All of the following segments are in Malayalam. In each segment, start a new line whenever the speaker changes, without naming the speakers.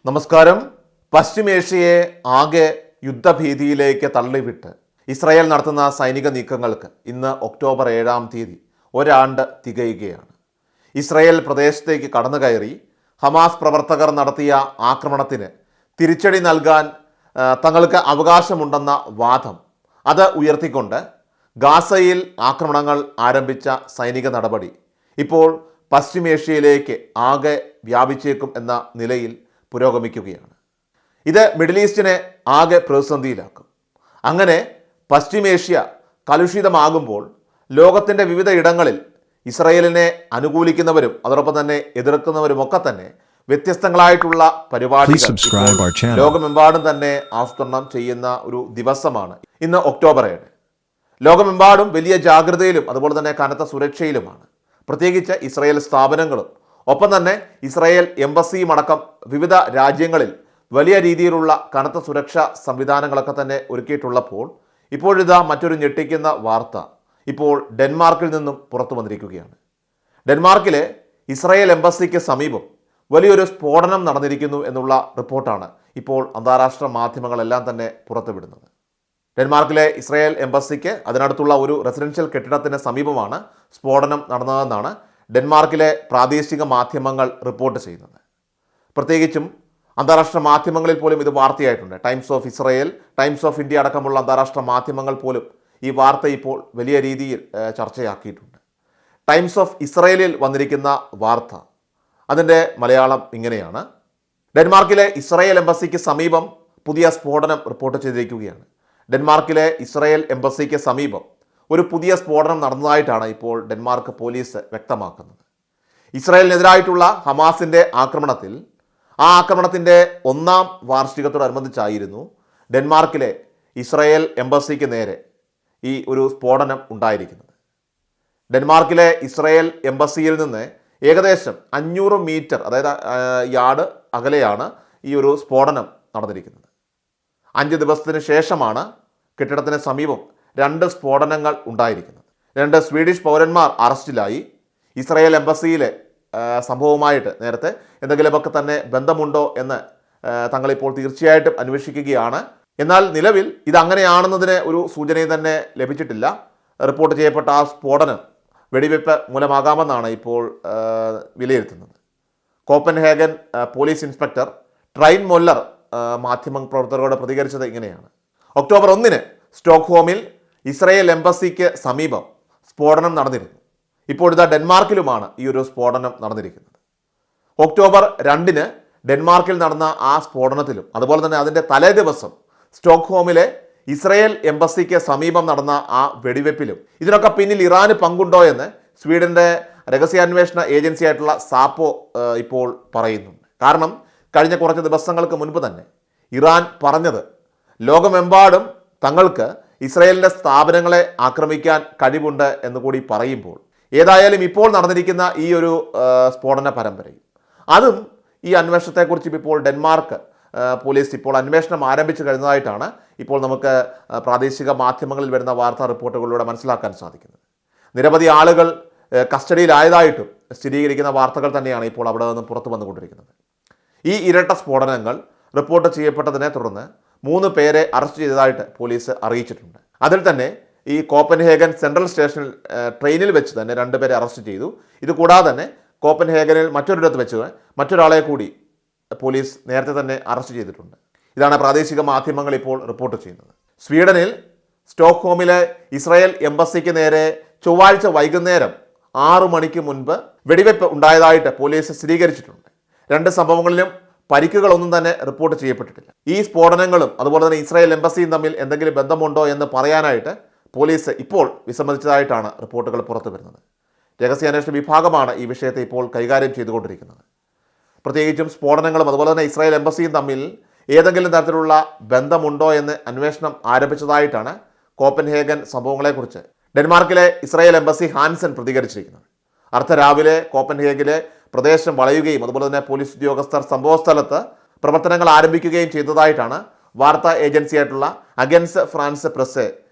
നമസ്കാരം. പശ്ചിമേഷ്യയെ ആകെ യുദ്ധഭീതിയിലേക്ക് തള്ളിവിട്ട് ഇസ്രായേൽ നടത്തുന്ന സൈനിക നീക്കങ്ങൾക്ക് ഇന്ന് ഒക്ടോബർ 7-ാം തീയതി ഒരാണ്ട് തികയുകയാണ്. ഇസ്രായേൽ പ്രദേശത്തേക്ക് കടന്നു കയറി ഹമാസ് പ്രവർത്തകർ നടത്തിയ ആക്രമണത്തിന് തിരിച്ചടി നൽകാൻ തങ്ങൾക്ക് അവകാശമുണ്ടെന്ന വാദം അത് ഉയർത്തിക്കൊണ്ട് ഗാസയിൽ ആക്രമണങ്ങൾ ആരംഭിച്ച സൈനിക നടപടി ഇപ്പോൾ പശ്ചിമേഷ്യയിലേക്ക് ആകെ വ്യാപിച്ചേക്കും എന്ന നിലയിൽ പുരോഗമിക്കുകയാണ്. ഇത് മിഡിൽ ഈസ്റ്റിനെ ആകെ പ്രതിസന്ധിയിലാക്കും. അങ്ങനെ പശ്ചിമേഷ്യ കലുഷിതമാകുമ്പോൾ ലോകത്തിൻ്റെ വിവിധ ഇടങ്ങളിൽ ഇസ്രായേലിനെ അനുകൂലിക്കുന്നവരും അതോടൊപ്പം തന്നെ എതിർക്കുന്നവരുമൊക്കെ തന്നെ വ്യത്യസ്തങ്ങളായിട്ടുള്ള പരിപാടികൾ ലോകമെമ്പാടും തന്നെ ആസൂത്രണം ചെയ്യുന്ന ഒരു ദിവസമാണ് ഇന്ന് ഒക്ടോബർ 7. ലോകമെമ്പാടും വലിയ ജാഗ്രതയിലും അതുപോലെ തന്നെ കനത്ത സുരക്ഷയിലുമാണ്. പ്രത്യേകിച്ച് ഇസ്രായേൽ സ്ഥാപനങ്ങളും ഒപ്പം തന്നെ ഇസ്രായേൽ എംബസിയും അടക്കം വിവിധ രാജ്യങ്ങളിൽ വലിയ രീതിയിലുള്ള കനത്ത സുരക്ഷാ സംവിധാനങ്ങളൊക്കെ തന്നെ ഒരുക്കിയിട്ടുള്ളപ്പോൾ ഇപ്പോഴിതാ മറ്റൊരു ഞെട്ടിക്കുന്ന വാർത്ത ഇപ്പോൾ ഡെൻമാർക്കിൽ നിന്നും പുറത്തു വന്നിരിക്കുകയാണ്. ഡെൻമാർക്കിലെ ഇസ്രായേൽ എംബസിക്ക് സമീപം വലിയൊരു സ്ഫോടനം നടന്നിരിക്കുന്നു എന്നുള്ള റിപ്പോർട്ടാണ് ഇപ്പോൾ അന്താരാഷ്ട്ര മാധ്യമങ്ങളെല്ലാം തന്നെ പുറത്തുവിടുന്നത്. ഡെൻമാർക്കിലെ ഇസ്രായേൽ എംബസിക്ക് അതിനടുത്തുള്ള ഒരു റെസിഡൻഷ്യൽ കെട്ടിടത്തിന് സമീപമാണ് സ്ഫോടനം നടന്നതെന്നാണ് ഡെൻമാർക്കിലെ പ്രാദേശിക മാധ്യമങ്ങൾ റിപ്പോർട്ട് ചെയ്യുന്നത്. പ്രത്യേകിച്ചും അന്താരാഷ്ട്ര മാധ്യമങ്ങളിൽ പോലും ഇത് വാർത്തയായിട്ടുണ്ട്. Times of Israel, Times of India അടക്കമുള്ള അന്താരാഷ്ട്ര മാധ്യമങ്ങൾ പോലും ഈ വാർത്ത ഇപ്പോൾ വലിയ രീതിയിൽ ചർച്ചയാക്കിയിട്ടുണ്ട്. ടൈംസ് ഓഫ് ഇസ്രായേലിൽ വന്നിരിക്കുന്ന വാർത്ത അതിൻ്റെ മലയാളം ഇങ്ങനെയാണ്: ഡെൻമാർക്കിലെ ഇസ്രായേൽ എംബസിക്ക് സമീപം പുതിയ സ്ഫോടനം റിപ്പോർട്ട് ചെയ്തിരിക്കുകയാണ്. ഡെൻമാർക്കിലെ ഇസ്രായേൽ എംബസിക്ക് സമീപം ഒരു പുതിയ സ്ഫോടനം നടന്നതായിട്ടാണ് ഇപ്പോൾ ഡെൻമാർക്ക് പോലീസ് വ്യക്തമാക്കുന്നത്. ഇസ്രായേലിനെതിരായിട്ടുള്ള ഹമാസിൻ്റെ ആക്രമണത്തിൽ ആ ആക്രമണത്തിൻ്റെ 1-ാം വാർഷികത്തോടനുബന്ധിച്ചായിരുന്നു ഡെൻമാർക്കിലെ ഇസ്രായേൽ എംബസിക്ക് നേരെ ഈ ഒരു സ്ഫോടനം ഉണ്ടായിരിക്കുന്നത്. ഡെൻമാർക്കിലെ ഇസ്രായേൽ എംബസിയിൽ നിന്ന് ഏകദേശം 500 മീറ്റർ അതായത് യാർഡ് അകലെയാണ് ഈ ഒരു സ്ഫോടനം നടന്നിരിക്കുന്നത്. 5 ദിവസത്തിന് ശേഷമാണ് കെട്ടിടത്തിന് സമീപം 2 സ്ഫോടനങ്ങൾ ഉണ്ടായിരിക്കുന്നത്. 2 സ്വീഡിഷ് പൗരന്മാർ അറസ്റ്റിലായി. ഇസ്രായേൽ എംബസിയിലെ സംഭവവുമായിട്ട് നേരത്തെ എന്തെങ്കിലുമൊക്കെ തന്നെ ബന്ധമുണ്ടോ എന്ന് തങ്ങളിപ്പോൾ തീർച്ചയായിട്ടും അന്വേഷിക്കുകയാണ്. എന്നാൽ നിലവിൽ ഇതങ്ങനെയാണെന്നതിന് ഒരു സൂചനയും തന്നെ ലഭിച്ചിട്ടില്ല. റിപ്പോർട്ട് ചെയ്യപ്പെട്ട ആ സ്ഫോടനം വെടിവെപ്പ് മൂലമാകാമെന്നാണ് ഇപ്പോൾ വിലയിരുത്തുന്നത്. കോപ്പൻഹേഗൻ പോലീസ് ഇൻസ്പെക്ടർ ട്രൈൻ മൊല്ലർ മാധ്യമ പ്രവർത്തകരോട് പ്രതികരിച്ചത് ഇങ്ങനെയാണ്: ഒക്ടോബർ 1-ന് സ്റ്റോക്ക്ഹോമിൽ ഇസ്രായേൽ എംബസിക്ക് സമീപം സ്ഫോടനം നടന്നിരുന്നു. ഇപ്പോഴിതാ ഡെൻമാർക്കിലുമാണ് ഈ ഒരു സ്ഫോടനം നടന്നിരിക്കുന്നത്. ഒക്ടോബർ 2-ന് ഡെൻമാർക്കിൽ നടന്ന ആ സ്ഫോടനത്തിലും അതുപോലെ തന്നെ അതിൻ്റെ തലേ ദിവസം സ്റ്റോക്ക്ഹോമിലെ ഇസ്രായേൽ എംബസിക്ക് സമീപം നടന്ന ആ വെടിവെപ്പിലും ഇതിനൊക്കെ പിന്നിൽ ഇറാന് പങ്കുണ്ടോ എന്ന് സ്വീഡൻ്റെ രഹസ്യാന്വേഷണ ഏജൻസിയായിട്ടുള്ള സാപ്പോ ഇപ്പോൾ പറയുന്നുണ്ട്. കാരണം കഴിഞ്ഞ കുറച്ച് ദിവസങ്ങൾക്ക് മുൻപ് തന്നെ ഇറാൻ പറഞ്ഞത് ലോകമെമ്പാടും തങ്ങൾക്ക് ഇസ്രായേലിൻ്റെ സ്ഥാപനങ്ങളെ ആക്രമിക്കാൻ കഴിവുണ്ട് എന്നുകൂടി പറയുമ്പോൾ ഏതായാലും ഇപ്പോൾ നടന്നിരിക്കുന്ന ഈ ഒരു സ്ഫോടന പരമ്പരയും അതും ഈ അന്വേഷണത്തെക്കുറിച്ച് ഇപ്പോൾ ഡെൻമാർക്ക് പോലീസ് ഇപ്പോൾ അന്വേഷണം ആരംഭിച്ചു കഴിഞ്ഞതായിട്ടാണ് ഇപ്പോൾ നമുക്ക് പ്രാദേശിക മാധ്യമങ്ങളിൽ വരുന്ന വാർത്താ റിപ്പോർട്ടുകളിലൂടെ മനസ്സിലാക്കാൻ സാധിക്കുന്നത്. നിരവധി ആളുകൾ കസ്റ്റഡിയിലായതായിട്ടും സ്ഥിരീകരിക്കുന്ന വാർത്തകൾ തന്നെയാണ് ഇപ്പോൾ അവിടെ നിന്ന് പുറത്തു വന്നുകൊണ്ടിരിക്കുന്നത്. ഈ ഇരട്ട സ്ഫോടനങ്ങൾ റിപ്പോർട്ട് ചെയ്യപ്പെട്ടതിനെ തുടർന്ന് 3 പേരെ അറസ്റ്റ് ചെയ്തതായിട്ട് പോലീസ് അറിയിച്ചിട്ടുണ്ട്. അതിൽ തന്നെ ഈ കോപ്പൻഹേഗൻ സെൻട്രൽ സ്റ്റേഷനിൽ ട്രെയിനിൽ വെച്ച് തന്നെ 2 പേരെ അറസ്റ്റ് ചെയ്തു. ഇത് കൂടാതെ തന്നെ കോപ്പൻഹേഗനിൽ മറ്റൊരിടത്ത് വെച്ച് മറ്റൊരാളെ കൂടി പോലീസ് നേരത്തെ തന്നെ അറസ്റ്റ് ചെയ്തിട്ടുണ്ട്. ഇതാണ് പ്രാദേശിക മാധ്യമങ്ങൾ ഇപ്പോൾ റിപ്പോർട്ട് ചെയ്യുന്നത്. സ്വീഡനിൽ സ്റ്റോക്ക്ഹോമിലെ ഇസ്രായേൽ എംബസിക്ക് നേരെ ചൊവ്വാഴ്ച വൈകുന്നേരം 6 മണിക്ക് മുൻപ് വെടിവെപ്പ് ഉണ്ടായതായിട്ട് പോലീസ് സ്ഥിരീകരിച്ചിട്ടുണ്ട്. 2 സംഭവങ്ങളിലും പരിക്കുകളൊന്നും തന്നെ റിപ്പോർട്ട് ചെയ്യപ്പെട്ടിട്ടില്ല. ഈ സ്ഫോടനങ്ങളും അതുപോലെ തന്നെ ഇസ്രായേൽ എംബസിയും തമ്മിൽ എന്തെങ്കിലും ബന്ധമുണ്ടോ എന്ന് പറയാനായിട്ട് പോലീസ് ഇപ്പോൾ വിസമ്മതിച്ചതായിട്ടാണ് റിപ്പോർട്ടുകൾ പുറത്തു വരുന്നത്. രഹസ്യാന്വേഷണ വിഭാഗമാണ് ഈ വിഷയത്തെ ഇപ്പോൾ കൈകാര്യം ചെയ്തുകൊണ്ടിരിക്കുന്നത്. പ്രത്യേകിച്ചും സ്ഫോടനങ്ങളും അതുപോലെ തന്നെ ഇസ്രായേൽ എംബസിയും തമ്മിൽ ഏതെങ്കിലും തരത്തിലുള്ള ബന്ധമുണ്ടോ എന്ന് അന്വേഷണം ആരംഭിച്ചതായിട്ടാണ് കോപ്പൻഹേഗൻ സംഭവങ്ങളെക്കുറിച്ച് ഡെൻമാർക്കിലെ ഇസ്രായേൽ എംബസി ഹാൻസൻ പ്രതികരിച്ചിരിക്കുന്നത്. അർദ്ധരാവിലെ കോപ്പൻഹേഗനിലെ പ്രദേശം വളയുകയും അതുപോലെ തന്നെ പോലീസ് ഉദ്യോഗസ്ഥർ സംഭവസ്ഥലത്ത് പ്രവർത്തനങ്ങൾ ആരംഭിക്കുകയും ചെയ്തതായിട്ടാണ് വാർത്താ ഏജൻസിയായിട്ടുള്ള അഗൻസ് ഫ്രാൻസ് പ്രസ്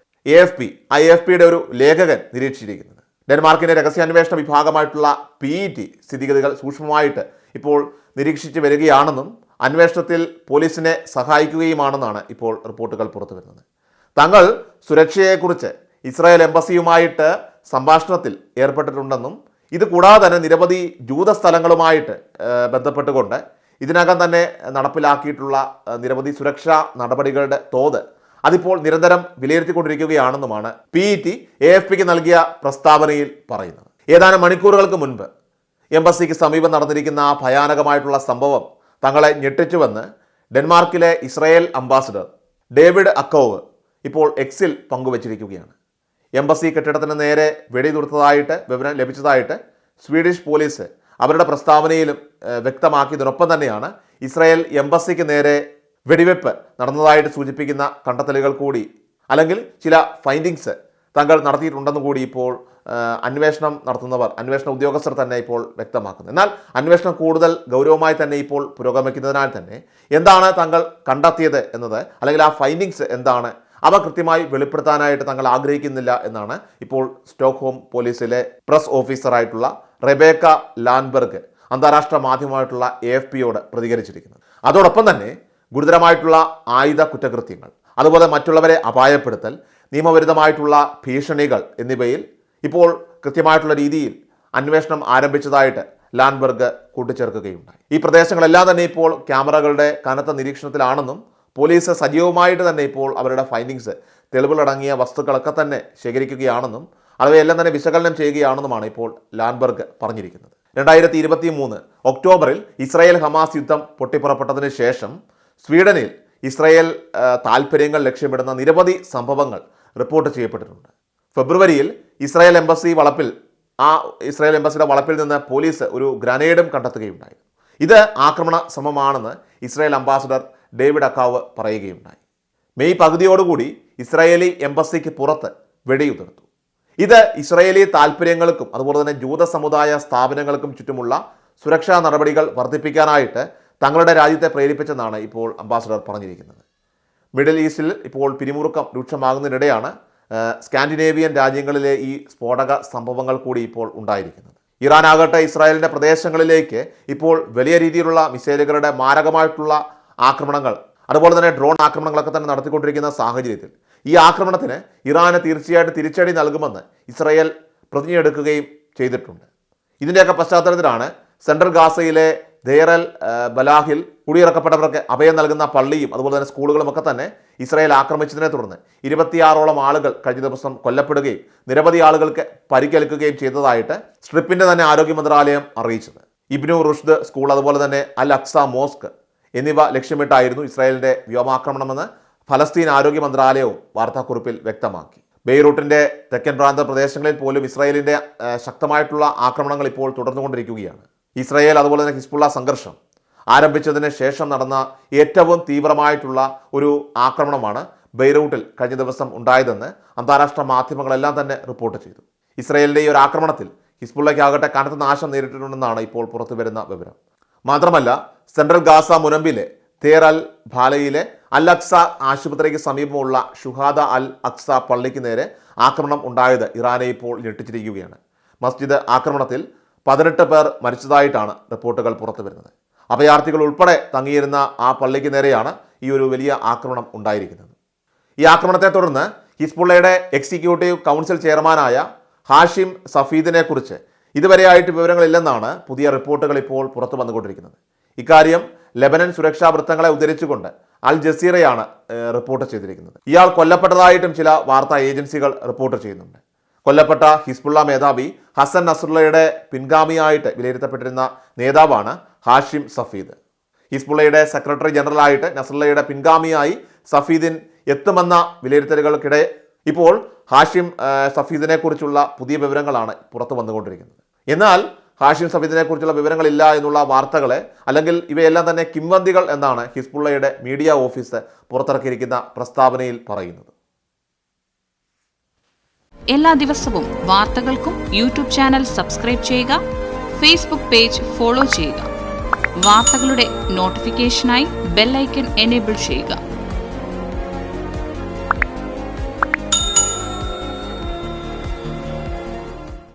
AFP-യുടെ ഒരു ലേഖകൻ നിരീക്ഷിച്ചിരിക്കുന്നത്. ഡെൻമാർക്കിൻ്റെ രഹസ്യാന്വേഷണ വിഭാഗമായിട്ടുള്ള PET സ്ഥിതിഗതികൾ സൂക്ഷ്മമായിട്ട് ഇപ്പോൾ നിരീക്ഷിച്ച് വരികയാണെന്നും അന്വേഷണത്തിൽ പോലീസിനെ സഹായിക്കുകയുമാണെന്നാണ് ഇപ്പോൾ റിപ്പോർട്ടുകൾ പുറത്തു വരുന്നത്. തങ്ങൾ സുരക്ഷയെക്കുറിച്ച് ഇസ്രായേൽ എംബസിയുമായിട്ട് സംഭാഷണത്തിൽ ഏർപ്പെട്ടിട്ടുണ്ടെന്നും ഇത് കൂടാതെ തന്നെ നിരവധി ജൂത സ്ഥലങ്ങളുമായിട്ട് ബന്ധപ്പെട്ടുകൊണ്ട് ഇതിനകം തന്നെ നടപ്പിലാക്കിയിട്ടുള്ള നിരവധി സുരക്ഷാ നടപടികളുടെ തോത് അതിപ്പോൾ നിരന്തരം വിലയിരുത്തിക്കൊണ്ടിരിക്കുകയാണെന്നുമാണ് PET AFPക്ക് നൽകിയ പ്രസ്താവനയിൽ പറയുന്നത്. ഏതാനും മണിക്കൂറുകൾക്ക് മുൻപ് എംബസിക്ക് സമീപം നടന്നിരിക്കുന്ന ആ ഭയാനകമായിട്ടുള്ള സംഭവം തങ്ങളെ ഞെട്ടിച്ചുവെന്ന് ഡെൻമാർക്കിലെ ഇസ്രായേൽ അംബാസിഡർ ഡേവിഡ് അക്കോവ് ഇപ്പോൾ എക്സിൽ പങ്കുവച്ചിരിക്കുകയാണ്. എംബസി കെട്ടിടത്തിന് നേരെ വെടിയുതിർത്തതായിട്ട് വിവരം ലഭിച്ചതായിട്ട് സ്വീഡിഷ് പോലീസ് അവരുടെ പ്രസ്താവനയിലും വ്യക്തമാക്കിയതിനൊപ്പം തന്നെയാണ് ഇസ്രായേൽ എംബസിക്ക് നേരെ വെടിവെപ്പ് നടന്നതായിട്ട് സൂചിപ്പിക്കുന്ന കണ്ടെത്തലുകൾ കൂടി അല്ലെങ്കിൽ ചില ഫൈൻഡിങ്സ് തങ്ങൾ നടത്തിയിട്ടുണ്ടെന്ന് കൂടി ഇപ്പോൾ അന്വേഷണ ഉദ്യോഗസ്ഥർ തന്നെ ഇപ്പോൾ വ്യക്തമാക്കുന്നു. എന്നാൽ അന്വേഷണം കൂടുതൽ ഗൗരവമായി തന്നെ ഇപ്പോൾ പുരോഗമിക്കുന്നതിനാൽ തന്നെ എന്താണ് തങ്ങൾ കണ്ടെത്തിയത് എന്നത് അല്ലെങ്കിൽ ആ ഫൈൻഡിങ്സ് എന്താണ് അവ കൃത്യമായി വെളിപ്പെടുത്താനായിട്ട് തങ്ങൾ ആഗ്രഹിക്കുന്നില്ല എന്നാണ് ഇപ്പോൾ സ്റ്റോക്ക്ഹോം പോലീസിലെ പ്രസ് ഓഫീസറായിട്ടുള്ള റെബേക്ക ലാൻബെർഗ് അന്താരാഷ്ട്ര മാധ്യമമായിട്ടുള്ള AFPയോട് പ്രതികരിച്ചിരിക്കുന്നത്. അതോടൊപ്പം തന്നെ ഗുരുതരമായിട്ടുള്ള ആയുധ കുറ്റകൃത്യങ്ങൾ, അതുപോലെ മറ്റുള്ളവരെ അപായപ്പെടുത്തൽ, നിയമവിരുദ്ധമായിട്ടുള്ള ഭീഷണികൾ എന്നിവയിൽ ഇപ്പോൾ കൃത്യമായിട്ടുള്ള രീതിയിൽ അന്വേഷണം ആരംഭിച്ചതായിട്ട് ലാൻബെർഗ് കൂട്ടിച്ചേർക്കുകയുണ്ടായി. ഈ പ്രദേശങ്ങളെല്ലാം തന്നെ ഇപ്പോൾ ക്യാമറകളുടെ കനത്ത നിരീക്ഷണത്തിലാണെന്നും പോലീസ് സജീവമായിട്ട് തന്നെ ഇപ്പോൾ അവരുടെ ഫൈൻഡിങ്സ് തെളിവുകളടങ്ങിയ വസ്തുക്കളൊക്കെ തന്നെ ശേഖരിക്കുകയാണെന്നും അവയെല്ലാം തന്നെ വിശകലനം ചെയ്യുകയാണെന്നുമാണ് ഇപ്പോൾ ലാൻബെർഗ് പറഞ്ഞിരിക്കുന്നത്. 2023 ഒക്ടോബറിൽ ഇസ്രായേൽ ഹമാസ് യുദ്ധം പൊട്ടിപ്പുറപ്പെട്ടതിന് ശേഷം സ്വീഡനിൽ ഇസ്രായേൽ താൽപ്പര്യങ്ങൾ ലക്ഷ്യമിടുന്ന നിരവധി സംഭവങ്ങൾ റിപ്പോർട്ട് ചെയ്യപ്പെട്ടിട്ടുണ്ട്. ഫെബ്രുവരിയിൽ ഇസ്രായേൽ എംബസിയുടെ വളപ്പിൽ നിന്ന് പോലീസ് ഒരു ഗ്രനേഡും കണ്ടെത്തുകയുണ്ടായി. ഇത് ആക്രമണ ശ്രമമാണെന്ന് ഇസ്രായേൽ അംബാസഡർ ഡേവിഡ് അക്കാവ് പറയുകയുണ്ടായി. മെയ് പകുതിയോടുകൂടി ഇസ്രായേലി എംബസിക്ക് പുറത്ത് വെടിയുതിർത്തു. ഇത് ഇസ്രായേലി താൽപ്പര്യങ്ങൾക്കും അതുപോലെ തന്നെ ജൂത സമുദായ സ്ഥാപനങ്ങൾക്കും ചുറ്റുമുള്ള സുരക്ഷാ നടപടികൾ വർദ്ധിപ്പിക്കാനായിട്ട് തങ്ങളുടെ രാജ്യത്തെ പ്രേരിപ്പിച്ചെന്നാണ് ഇപ്പോൾ അംബാസഡർ പറഞ്ഞിരിക്കുന്നത്. മിഡിൽ ഈസ്റ്റിൽ ഇപ്പോൾ പിരിമുറുക്കം രൂക്ഷമാകുന്നതിനിടെയാണ് സ്കാൻഡിനേവിയൻ രാജ്യങ്ങളിലെ ഈ സ്ഫോടക സംഭവങ്ങൾ കൂടി ഇപ്പോൾ ഉണ്ടായിരിക്കുന്നത്. ഇറാൻ ആകട്ടെ ഇസ്രായേലിൻ്റെ പ്രദേശങ്ങളിലേക്ക് ഇപ്പോൾ വലിയ രീതിയിലുള്ള മിസൈലുകളുടെ മാരകമായിട്ടുള്ള ആക്രമണങ്ങൾ അതുപോലെ തന്നെ ഡ്രോൺ ആക്രമണങ്ങളൊക്കെ തന്നെ നടത്തിക്കൊണ്ടിരിക്കുന്ന സാഹചര്യത്തിൽ ഈ ആക്രമണത്തിന് ഇറാന് തീർച്ചയായിട്ടും തിരിച്ചടി നൽകുമെന്ന് ഇസ്രായേൽ പ്രതിജ്ഞയെടുക്കുകയും ചെയ്തിട്ടുണ്ട്. ഇതിൻ്റെയൊക്കെ പശ്ചാത്തലത്തിലാണ് സെൻട്രൽ ഗാസയിലെ ദേർ അൽ ബലാഹിൽ കുടിയിറക്കപ്പെട്ടവർക്ക് അഭയം നൽകുന്ന പള്ളിയും അതുപോലെ തന്നെ സ്കൂളുകളും ഒക്കെ തന്നെ ഇസ്രായേൽ ആക്രമിച്ചതിനെ തുടർന്ന് 26ഓളം ആളുകൾ കഴിഞ്ഞ ദിവസം കൊല്ലപ്പെടുകയും നിരവധി ആളുകൾക്ക് പരിക്കേൽക്കുകയും ചെയ്തതായിട്ട് സ്ട്രിപ്പിൻ്റെ തന്നെ ആരോഗ്യ മന്ത്രാലയം അറിയിച്ചത്. ഇബ്നു റുഷ്ദ് സ്കൂൾ അതുപോലെ തന്നെ അൽ അക്സ മോസ്ക് എന്നിവ ലക്ഷ്യമിട്ടായിരുന്നു ഇസ്രായേലിൻ്റെ വ്യോമാക്രമണമെന്ന് ഫലസ്തീൻ ആരോഗ്യ മന്ത്രാലയവും വാർത്താക്കുറിപ്പിൽ വ്യക്തമാക്കി. ബെയ്റൂട്ടിൻ്റെ തെക്കൻ പ്രാന്ത പ്രദേശങ്ങളിൽ പോലും ഇസ്രായേലിൻ്റെ ശക്തമായിട്ടുള്ള ആക്രമണങ്ങൾ ഇപ്പോൾ തുടർന്നുകൊണ്ടിരിക്കുകയാണ്. ഇസ്രായേൽ അതുപോലെ തന്നെ ഹിസ്ബുള്ള സംഘർഷം ആരംഭിച്ചതിന് ശേഷം നടന്ന ഏറ്റവും തീവ്രമായിട്ടുള്ള ഒരു ആക്രമണമാണ് ബെയ്റൂട്ടിൽ കഴിഞ്ഞ ദിവസം ഉണ്ടായതെന്ന് അന്താരാഷ്ട്ര മാധ്യമങ്ങളെല്ലാം തന്നെ റിപ്പോർട്ട് ചെയ്തു. ഇസ്രായേലിൻ്റെ ഈ ഒരു ആക്രമണത്തിൽ ഹിസ്ബുള്ളയ്ക്കാകട്ടെ കനത്ത നാശം നേരിട്ടിട്ടുണ്ടെന്നാണ് ഇപ്പോൾ പുറത്തു വരുന്ന വിവരം. മാത്രമല്ല സെൻട്രൽ ഗാസ മുനമ്പിലെ ദേർ അൽ ബാലയിലെ അൽ അക്സ ആശുപത്രിക്ക് സമീപമുള്ള ഷുഹാദ അൽ അക്സ പള്ളിക്ക് നേരെ ആക്രമണം ഉണ്ടായത് ഇറാനെ ഇപ്പോൾ ഞെട്ടിച്ചിരിക്കുകയാണ്. മസ്ജിദ് ആക്രമണത്തിൽ 18 പേർ മരിച്ചതായിട്ടാണ് റിപ്പോർട്ടുകൾ പുറത്തു വരുന്നത്. അഭയാർത്ഥികൾ ഉൾപ്പെടെ തങ്ങിയിരുന്ന ആ പള്ളിക്ക് നേരെയാണ് ഈ ഒരു വലിയ ആക്രമണം ഉണ്ടായിരിക്കുന്നത്. ഈ ആക്രമണത്തെ തുടർന്ന് ഹിസ്ബുള്ളയുടെ എക്സിക്യൂട്ടീവ് കൗൺസിൽ ചെയർമാനായ ഹാഷിം സഫീദിനെ കുറിച്ച് ഇതുവരെയായിട്ട് വിവരങ്ങളില്ലെന്നാണ് പുതിയ റിപ്പോർട്ടുകൾ ഇപ്പോൾ പുറത്തു വന്നുകൊണ്ടിരിക്കുന്നത്. ഇക്കാര്യം ലെബനൻ സുരക്ഷാ വൃത്തങ്ങളെ ഉദ്ധരിച്ചുകൊണ്ട് അൽ ജസീറയാണ് റിപ്പോർട്ട് ചെയ്തിരിക്കുന്നത്. ഇയാൾ കൊല്ലപ്പെട്ടതായിട്ടും ചില വാർത്താ ഏജൻസികൾ റിപ്പോർട്ട് ചെയ്യുന്നുണ്ട്. കൊല്ലപ്പെട്ട ഹിസ്ബുള്ള മേധാവി ഹസൻ നസ്രുള്ളയുടെ പിൻഗാമിയായിട്ട് വിലയിരുത്തപ്പെട്ടിരുന്ന നേതാവാണ് ഹാഷിം സഫീദ്. ഹിസ്ബുള്ളയുടെ സെക്രട്ടറി ജനറലായിട്ട് നസ്രുള്ളയുടെ പിൻഗാമിയായി സഫീദിൻ എത്തുമെന്ന വിലയിരുത്തലുകൾക്കിടെ ഇപ്പോൾ ഹാഷിം സഫീദിനെ കുറിച്ചുള്ള പുതിയ വിവരങ്ങളാണ് പുറത്തു വന്നുകൊണ്ടിരിക്കുന്നത്. എന്നാൽ ഹാഷിം സഫീദിനെ കുറിച്ചുള്ള വിവരങ്ങളില്ല എന്നുള്ള വാർത്തകളെ അല്ലെങ്കിൽ ഇവയെല്ലാം തന്നെ കിംവന്തികൾ എന്നാണ് ഹിസ്ബുള്ളയുടെ മീഡിയ ഓഫീസ് പുറത്തിറക്കിയിരിക്കുന്ന പ്രസ്താവനയിൽ പറയുന്നത്.
എല്ലാ ദിവസവും വാർത്തകൾക്കും യൂട്യൂബ് ചാനൽ സബ്സ്ക്രൈബ് ചെയ്യുക, ഫേസ്ബുക്ക് പേജ് ഫോളോ ചെയ്യുക. വാർത്തകളുടെ നോട്ടിഫിക്കേഷനായി ബെൽ ഐക്കൺ എനേബിൾ ചെയ്യുക.